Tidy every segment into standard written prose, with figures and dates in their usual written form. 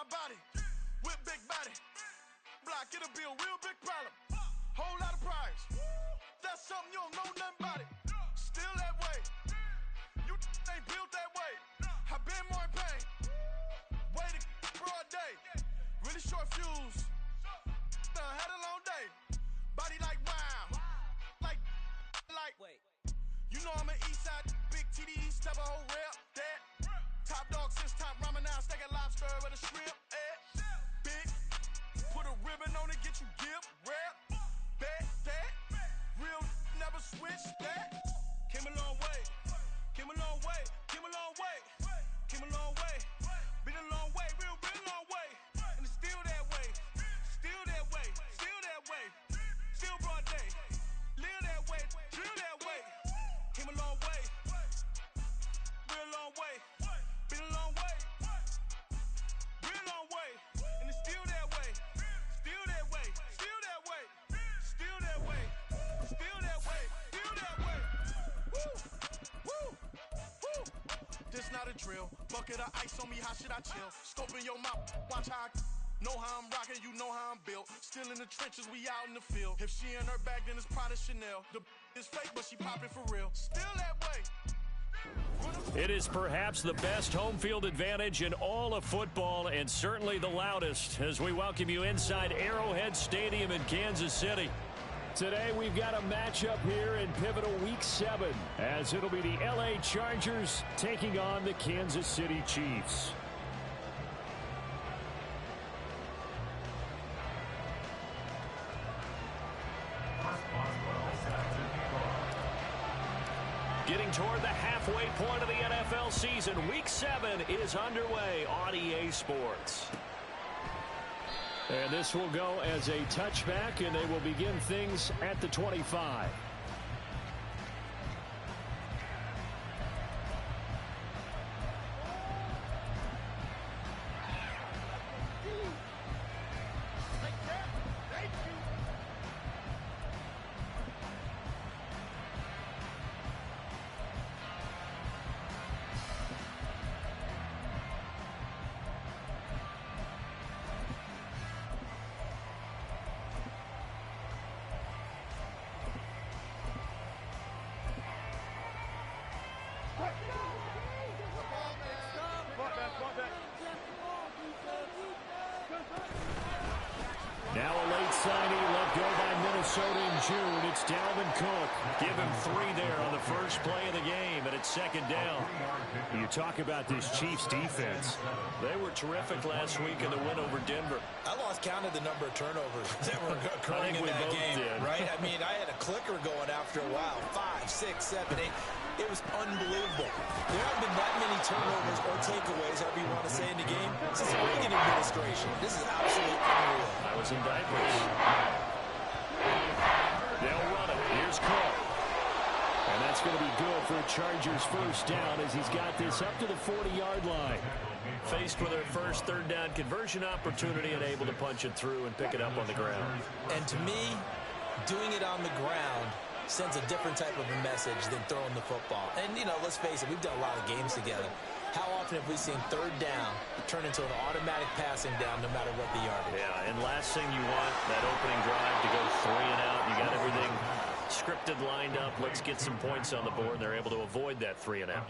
body, with big body. Block, it'll be a real big problem. Whole lot of prize. That's something you don't know nothing about it. Still that way. You ain't built that way. I been more in pain. Waited for a day. Really short fuse. Had a long day. Body like wow. Like. Wait. You know I'm an east side, big TDs, type of whole rep. That. Top dog since top ramen now, steak and lobster with a shrimp. Big. Put a ribbon on it, get you gift. Rep. Bet that. Real never switch that. Came a long way. Came a long way. Came a long way. Came a long way. Been a long way. Real long way. And it's still that way. Still that way. Still that way. Still broad day. Live that way. Drill that way. Came a long way. Real long way. Been a long way. Real long way. And it's still that way. Still that way. Still that way. Still that way. Still that way. Still that way. Woo. Woo. Woo. This not a drill. Bucket of ice on me, how should I chill? Scope in your mouth, watch how I know how I'm rocking, you know how I'm built. Still in the trenches, we out in the field. If she in her bag, then it's Prada Chanel. The is fake, but she popping for real. Still that way. It is perhaps the best home field advantage in all of football, and certainly the loudest, as we welcome you inside Arrowhead Stadium in Kansas City. Today we've got a matchup here in pivotal Week 7, as it'll be the LA Chargers taking on the Kansas City Chiefs. Getting toward the halfway point of the NFL season, Week 7 is underway on EA Sports. And this will go as a touchback, and they will begin things at the 25. Now a late signing let go by Minnesota in June. It's Dalvin Cook. Give him 3 there on the first play of the game, and it's second down. You talk about this Chiefs defense. They were terrific last week in the win over Denver. I lost count of the number of turnovers that were occurring in that game, right? I mean, I had a clicker going after a while. 5, 6, 7, 8. It was unbelievable. There haven't been that many turnovers or takeaways, however you want to say, in the game since the Reagan administration. This is absolutely unreal. I was in diapers. They'll run it. Here's Cook. And that's going to be good for a Chargers first down as he's got this up to the 40-yard line. Faced with their first third down conversion opportunity and able to punch it through and pick it up on the ground. And to me, doing it on the ground sends a different type of a message than throwing the football. And, you know, let's face it, we've done a lot of games together. How often have we seen third down turn into an automatic passing down no matter what the yardage? Yeah, and last thing you want, that opening drive to go 3 and out. You got everything scripted, lined up. Let's get some points on the board. They're able to avoid that 3 and out.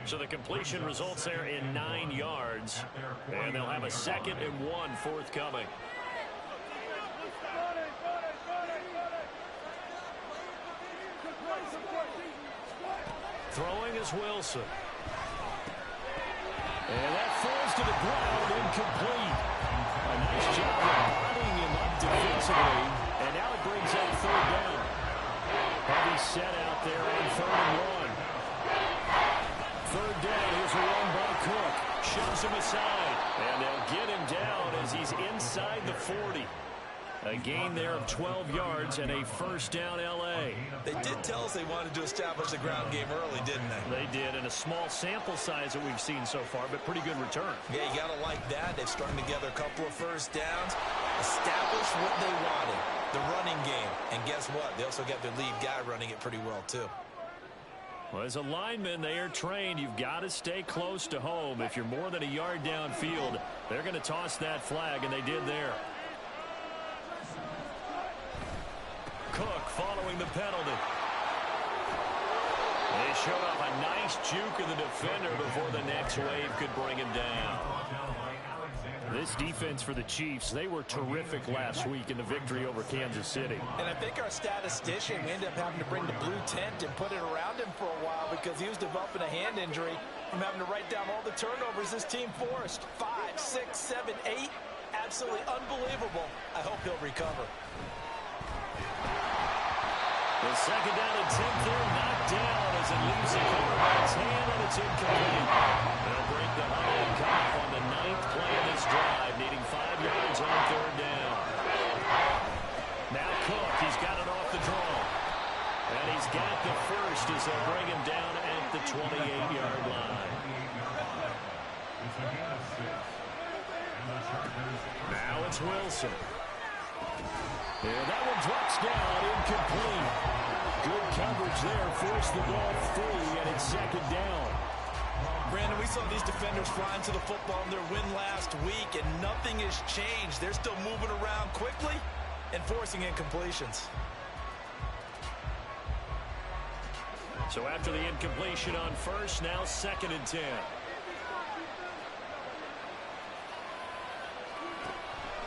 So the completion results there in 9 yards. And they'll have a 2nd and 1 forthcoming. Throwing is Wilson. And that falls to the ground, incomplete. A nice job of bottling him up defensively. And now it brings up third down. Heavy set out there on 3rd and 1. Third down, here's a run by Cook. Shoves him aside. And they'll get him down as he's inside the 40. A gain there of 12 yards and a first down L.A. They did tell us they wanted to establish the ground game early, didn't they? They did, and a small sample size that we've seen so far, but pretty good return. Yeah, you got to like that. They've strung together a couple of first downs, established what they wanted, the running game. And guess what? They also got their lead guy running it pretty well, too. Well, as a lineman, they are trained. You've got to stay close to home. If you're more than a yard downfield, they're going to toss that flag, and they did there. Cook following the penalty. They showed off a nice juke of the defender before the next wave could bring him down. This defense for the Chiefs, they were terrific last week in the victory over Kansas City. And I think our statistician ended up having to bring the blue tent and put it around him for a while because he was developing a hand injury from having to write down all the turnovers this team forced. 5, 6, 7, 8. Absolutely unbelievable. I hope he'll recover. The second down and 10 there, knocked down as it leaves the quarterback's hand, and it's incomplete. They'll break the huddle and come up on the 9th play of this drive, needing 5 yards on 3rd down. Now Cook, he's got it off the draw. And he's got the first as they'll bring him down at the 28-yard line. Now it's Wilson. And that one drops down, incomplete. Good coverage there, forced the ball free, and it's 2nd down. Brandon, we saw these defenders flying to the football in their win last week, and nothing has changed. They're still moving around quickly and forcing incompletions. So after the incompletion on first, now 2nd and 10.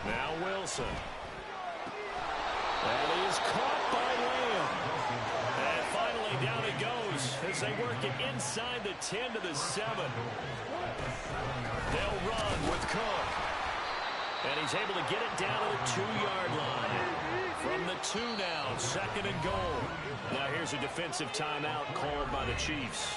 Now Wilson. And he is caught by Lamb. And finally down it goes as they work it inside the 10 to the 7. They'll run with Cook. And he's able to get it down to the 2-yard line. From the 2 now, 2nd and goal. Now here's a defensive timeout called by the Chiefs.